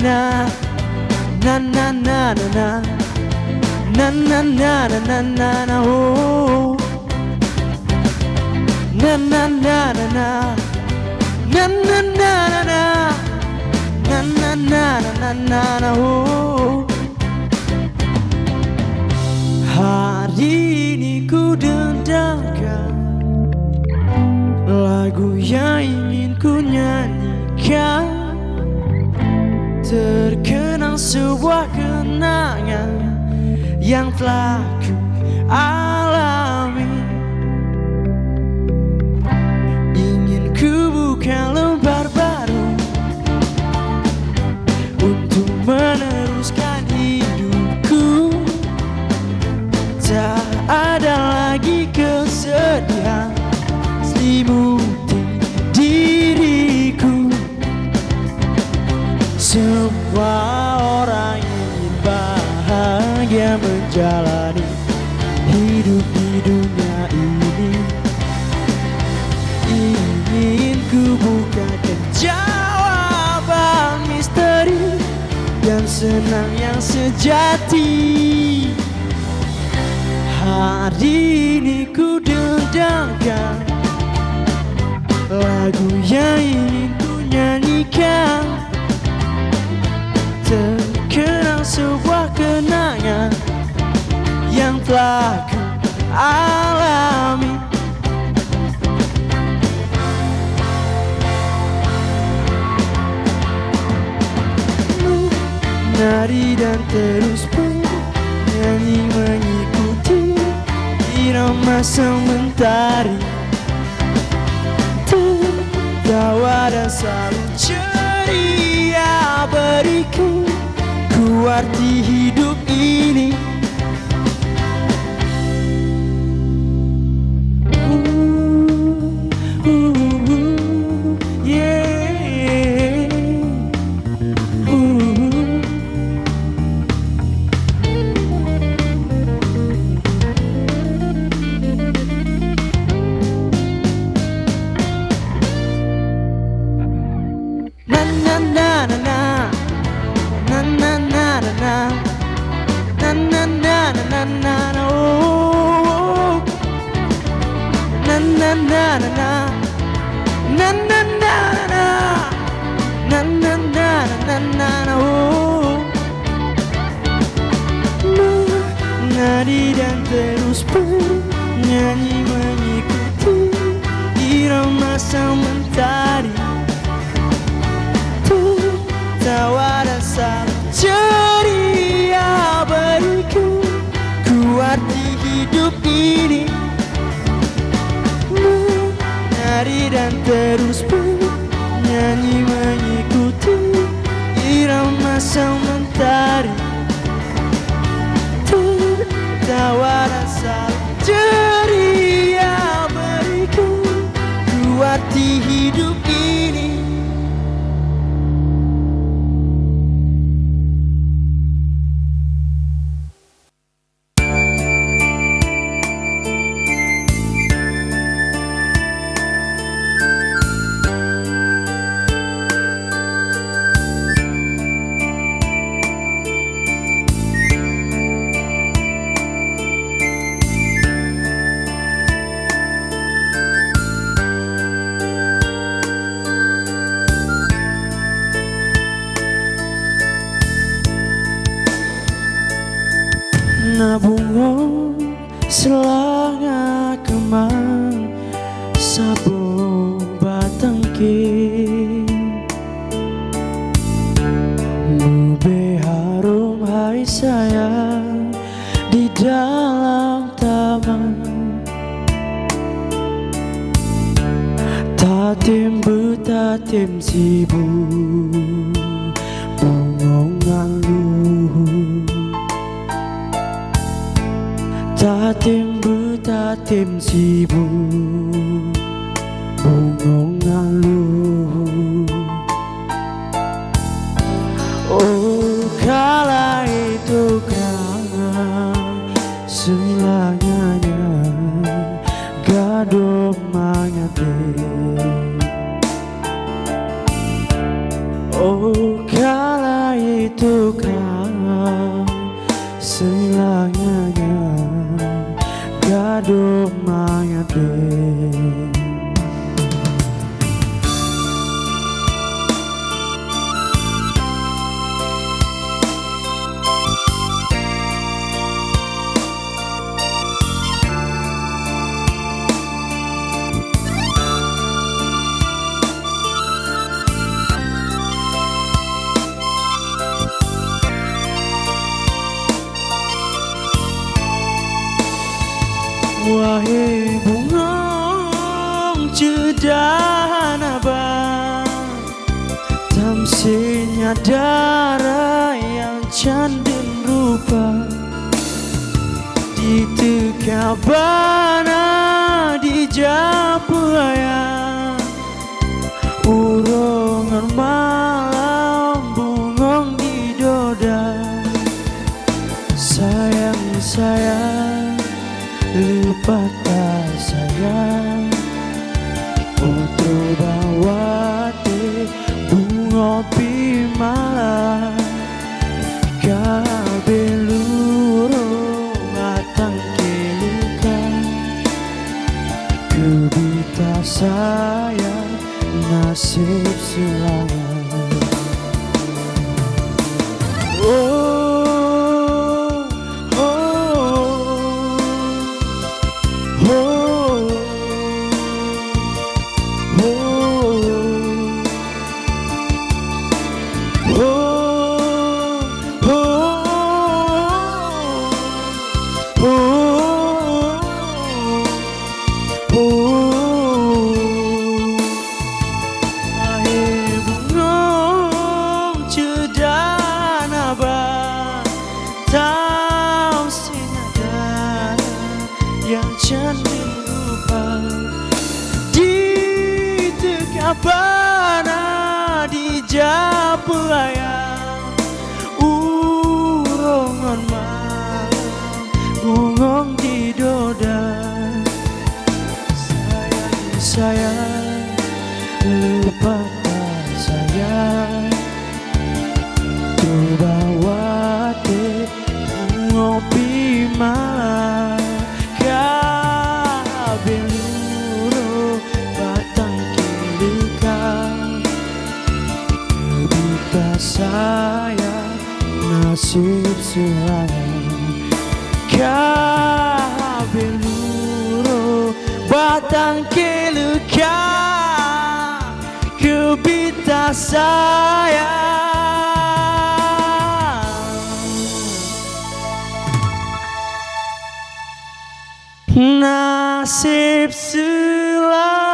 na na na na na na na na na na na oh na na na na na na na na na na na na na na na oh. Hari ini ku dendangkan lagu yang ingin ku nyanyikan, terkenang sebuah kenangan yang telah ku alami. Ingin ku buka lembar baru untuk meneruskan hidupku. Tak ada lagi kesedihan selimuti diriku. Semua orang ingin bahagia menjalani hidup di dunia ini. Ingin ku bukakan jawaban misteri dan senang yang sejati. Hari ini ku dendangkan lagu yang ingin ku nyanyikan, terkenang sebuah kenangan yang telah ku alami. Menari dan terus bernyanyi mengikuti irama sementari, tertawa dan selalu ceria beriku ku arti hidup ini. Menari dan terus bernyanyi mengikuti irama sementari, tertawa dan selalu ceria beriku ku arti hidup ini. Menari dan terus bernyanyi mengikuti irama sementari, tertawa dan selalu ceria beriku ku arti hidup ini. Nabungo selanga kemang sabung batangke, mube harum hai sayang di dalam taman. Tatim betatim sibuk bungongan luhur, tatim betatim sibuk bungongan luhur. Oh kala itu kan semuanya gado mangate. Oh kala tukang selanganya gaduh mangate. Wahai bungong cedana bang, tamsinya darah yang candun rupa, di tekabana di japaya, urongan malam bungong di doda. Sayang sayang lupa tak sayang, Putro bawate bunga pimala, kabeluro batang keluka, kebita saya nasib silangan. Yang cantik rupa, di tekabana di japaya, urongan malam bungong di doda. Sayang sayang lupa tak sayang, bawate ngopi malam, kabeluro batang keluka, kebita saya nasib silangan. Kabeluro batang keluka, kebita saya nasib silangan.